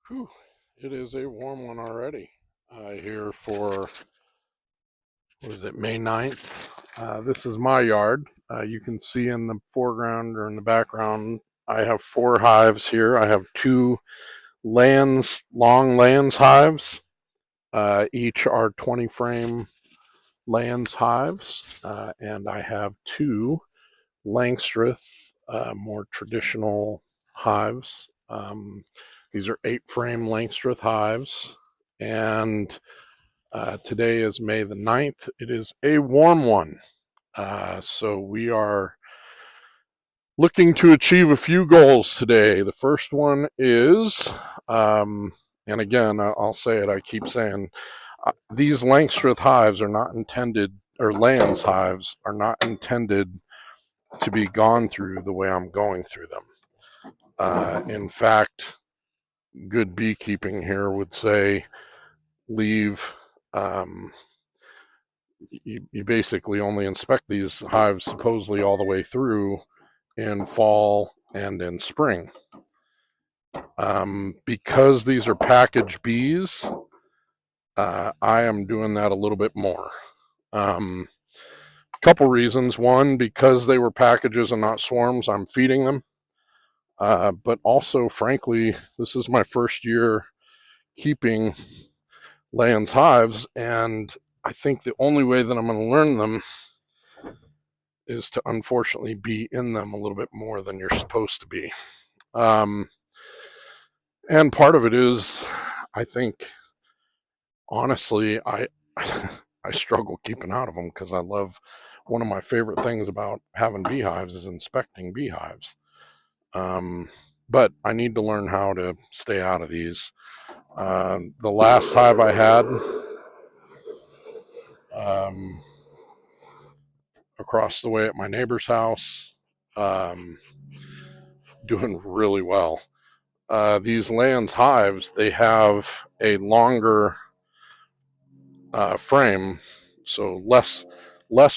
Whew, it is a warm one already here for, what is it, May 9th. This is my yard. You can see in the foreground or in the background, I have 4 hives here. I have 2 long Layens hives. Each are 20 frame Layens hives. And I have 2 Langstroth, more traditional hives. These are 8 frame Langstroth hives. And today is May the 9th. It is a warm one. So we are looking to achieve a few goals today. The first one is, and again, I'll say it, I keep saying, these Langstroth hives are not intended, or Layens hives are not intended to be gone through the way I'm going through them. In fact, good beekeeping here would say leave, you basically only inspect these hives supposedly all the way through in fall and in spring. Because these are package bees, I am doing that a little bit more. Couple reasons. One, because they were packages and not swarms, I'm feeding them. But also, frankly, this is my first year keeping Layens hives, and I think the only way that I'm going to learn them is to unfortunately be in them a little bit more than you're supposed to be. And part of it is, I think, honestly, I struggle keeping out of them because I love, one of my favorite things about having beehives is inspecting beehives. But I need to learn how to stay out of these. The last hive I had, across the way at my neighbor's house, doing really well. These Layens hives, they have a longer frame, so less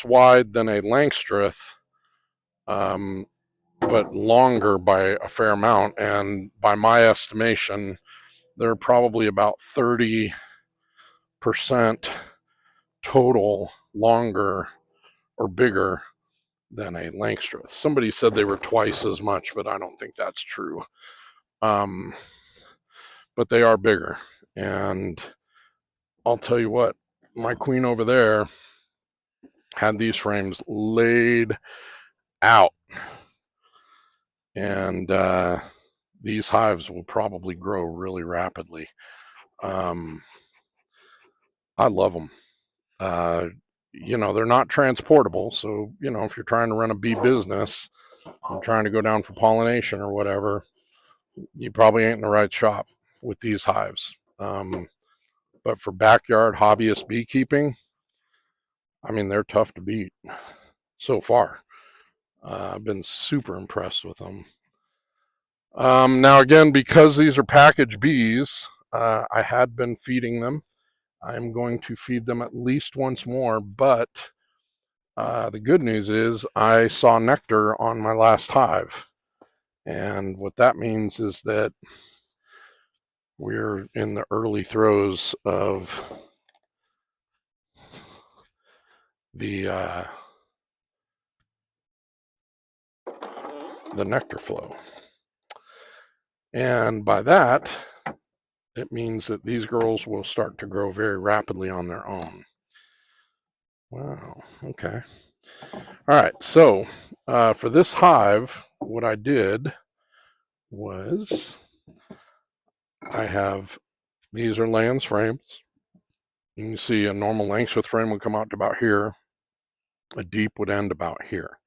wide than a Langstroth, but longer by a fair amount. And by my estimation, they're probably about 30% total longer or bigger than a Langstroth. Somebody said they were twice as much, but I don't think that's true. But they are bigger. And I'll tell you what, my queen over there had these frames laid out. And these hives will probably grow really rapidly. I love them. They're not transportable. So, if you're trying to run a bee business and trying to go down for pollination or whatever, you probably ain't in the right shop with these hives. But for backyard hobbyist beekeeping, I mean, they're tough to beat so far. I've been super impressed with them. Now, again, because these are package bees, I had been feeding them. I'm going to feed them at least once more, but the good news is I saw nectar on my last hive. And what that means is that we're in the early throes of the nectar flow. And by that, it means that these girls will start to grow very rapidly on their own. Wow, okay. All right, so for this hive, what I did was these are Layens frames. You can see a normal Langstroth frame would come out to about here. A deep would end about here.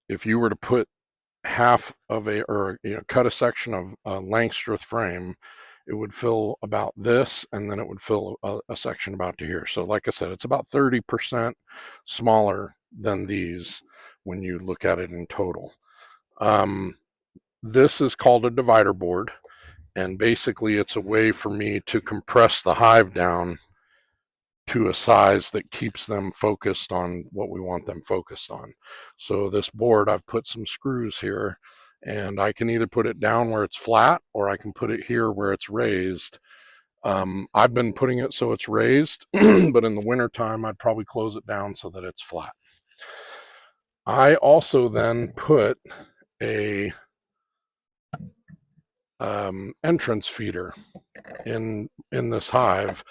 If you were to put half of cut a section of a Langstroth frame, it would fill about this, and then it would fill a section about to here. So like I said, it's about 30% smaller than these when you look at it in total. This is called a divider board, and basically it's a way for me to compress the hive down to a size that keeps them focused on what we want them focused on. So this board, I've put some screws here, And I can either put it down where it's flat or I can put it here where it's raised. I've been putting it so it's raised, but in the wintertime, I'd probably close it down so that it's flat. I also then put a entrance feeder in this hive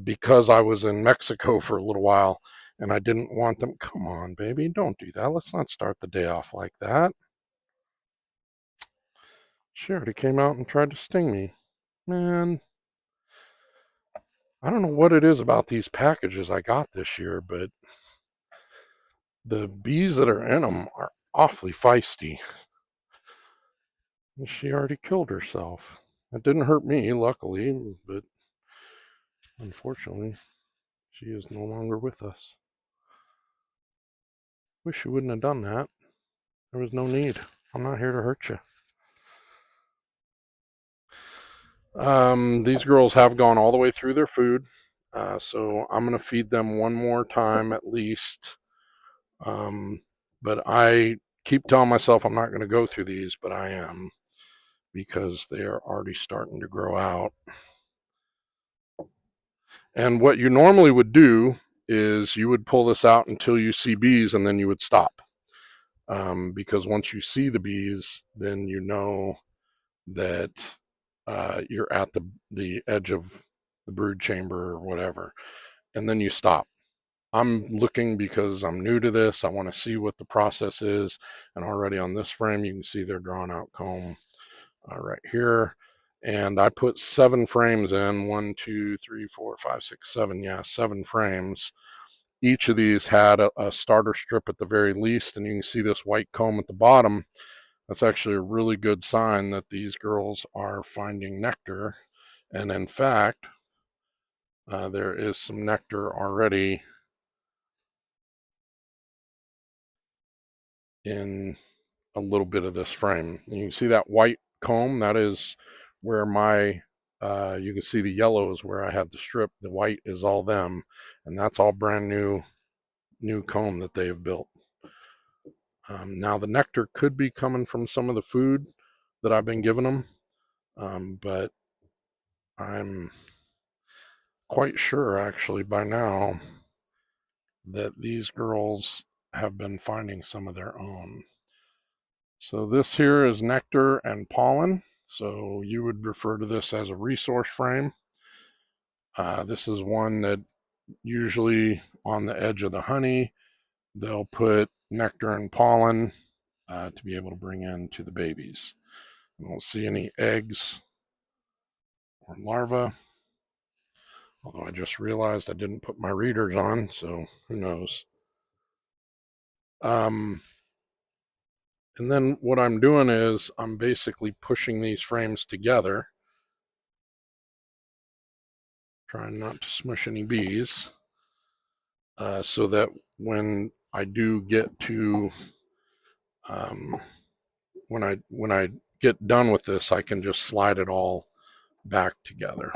because I was in Mexico for a little while and I didn't want them. Come on, baby, don't do that. Let's not start the day off like that. She already came out and tried to sting me. Man, I don't know what it is about these packages I got this year, but the bees that are in them are awfully feisty. And she already killed herself. It didn't hurt me, luckily, but unfortunately, she is no longer with us. Wish she wouldn't have done that. There was no need. I'm not here to hurt you. These girls have gone all the way through their food, so I'm going to feed them one more time at least. But I keep telling myself I'm not going to go through these, but I am, because they are already starting to grow out. And what you normally would do is you would pull this out until you see bees and then you would stop. Because once you see the bees, then you know that you're at the edge of the brood chamber or whatever, and then you stop. I'm looking because I'm new to this. I want to see what the process is. And already on this frame, you can see their drawn out comb right here. And I put 7 frames in, 1, 2, 3, 4, 5, 6, 7. Yeah, 7 frames. Each of these had a starter strip at the very least. And you can see this white comb at the bottom. That's actually a really good sign that these girls are finding nectar. And in fact, there is some nectar already in a little bit of this frame. And you can see that white comb. That is where my, you can see the yellow is where I had the strip. The white is all them. And that's all brand new comb that they have built. Now the nectar could be coming from some of the food that I've been giving them. But I'm quite sure actually by now that these girls have been finding some of their own. So this here is nectar and pollen. So you would refer to this as a resource frame. This is one that usually on the edge of the honey, they'll put nectar and pollen to be able to bring in to the babies. I don't see any eggs or larvae, although I just realized I didn't put my readers on, so who knows. And then what I'm doing is I'm basically pushing these frames together, trying not to smush any bees, so that when I do get to when I get done with this, I can just slide it all back together.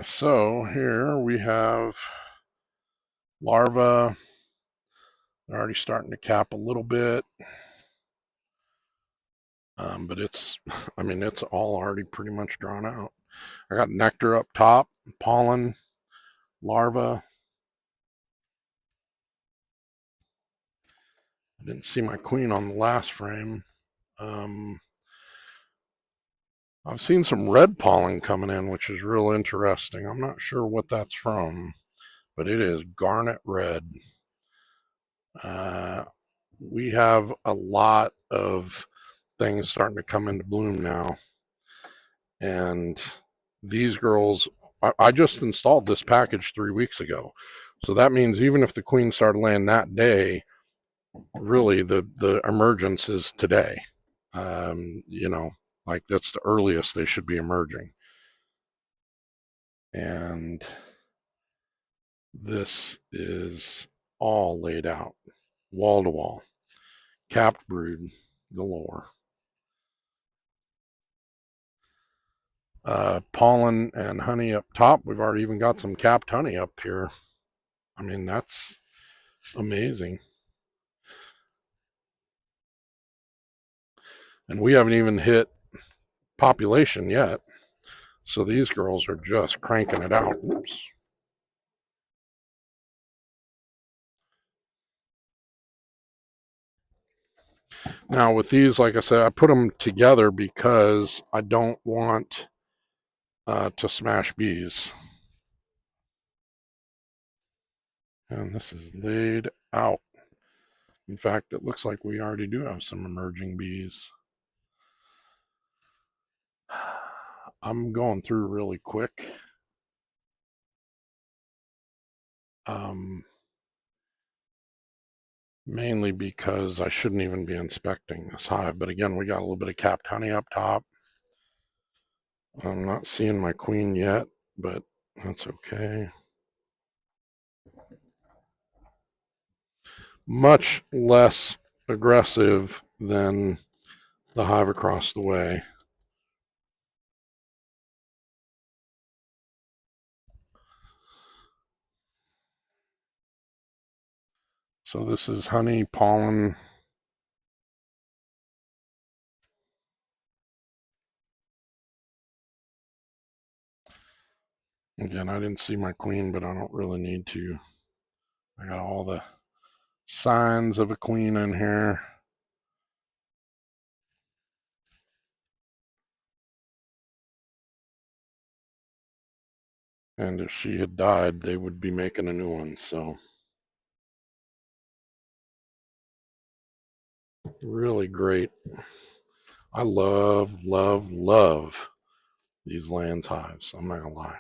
So here we have larvae. They're already starting to cap a little bit, but it's all already pretty much drawn out. I got nectar up top, pollen, larvae. I didn't see my queen on the last frame. I've seen some red pollen coming in, which is real interesting. I'm not sure what that's from, but it is garnet red. We have a lot of things starting to come into bloom now. And these girls, I just installed this package 3 weeks ago. So that means even if the queen started laying that day, really the emergence is today. Like that's the earliest they should be emerging. And this is all laid out, wall to wall, capped brood galore. Pollen and honey up top. We've already even got some capped honey up here. I mean, that's amazing. And we haven't even hit population yet. So these girls are just cranking it out. Oops. Now with these, like I said, I put them together because I don't want to smash bees. And this is laid out. In fact, it looks like we already do have some emerging bees. I'm going through really quick. Mainly because I shouldn't even be inspecting this hive. But again, we got a little bit of capped honey up top. I'm not seeing my queen yet, but that's okay. Much less aggressive than the hive across the way. So this is honey, pollen. Again, I didn't see my queen, but I don't really need to. I got all the signs of a queen in here. And if she had died, they would be making a new one. So really great. I love, love, love these Layens hives. I'm not gonna lie.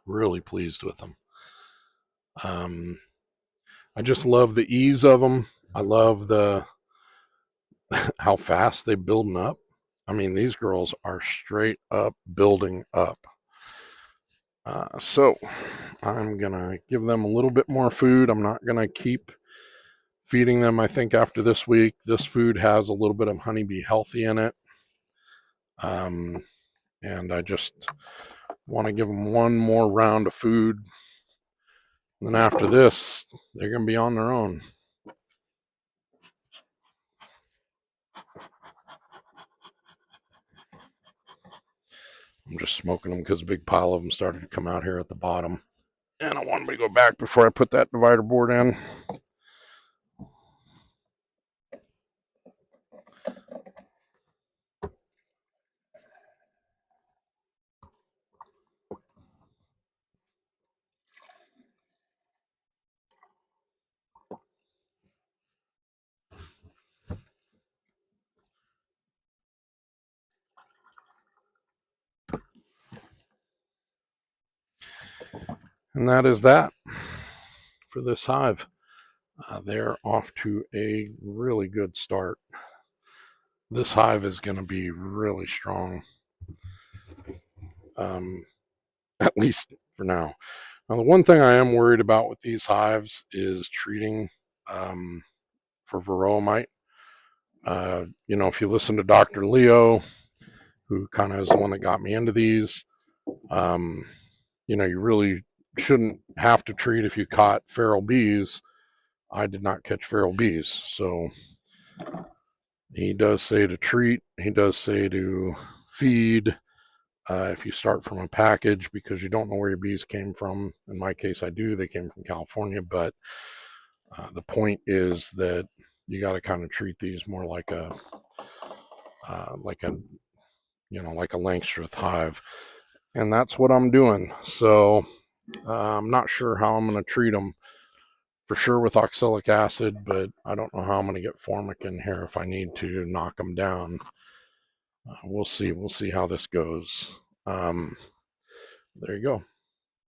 Really pleased with them. I just love the ease of them. I love the how fast they building up. I mean, these girls are straight up building up. So I'm gonna give them a little bit more food. I'm not gonna keep feeding them. I think after this week, this food has a little bit of honeybee healthy in it. And I just want to give them one more round of food. And then after this, they're going to be on their own. I'm just smoking them because a big pile of them started to come out here at the bottom. And I wanted to go back before I put that divider board in. And that is that for this hive. They're off to a really good start. This hive is going to be really strong, at least for now. Now, the one thing I am worried about with these hives is treating for varroa mite. If you listen to Dr. Leo, who kind of is the one that got me into these, you really shouldn't have to treat if you caught feral bees. I did not catch feral bees. So he does say to treat, he does say to feed. If you start from a package because you don't know where your bees came from, in my case, I do. They came from California, but the point is that you got to kind of treat these more like a like a Langstroth hive, and that's what I'm doing. So I'm not sure how I'm going to treat them. For sure with oxalic acid, but I don't know how I'm going to get formic in here if I need to knock them down. We'll see. We'll see how this goes. There you go.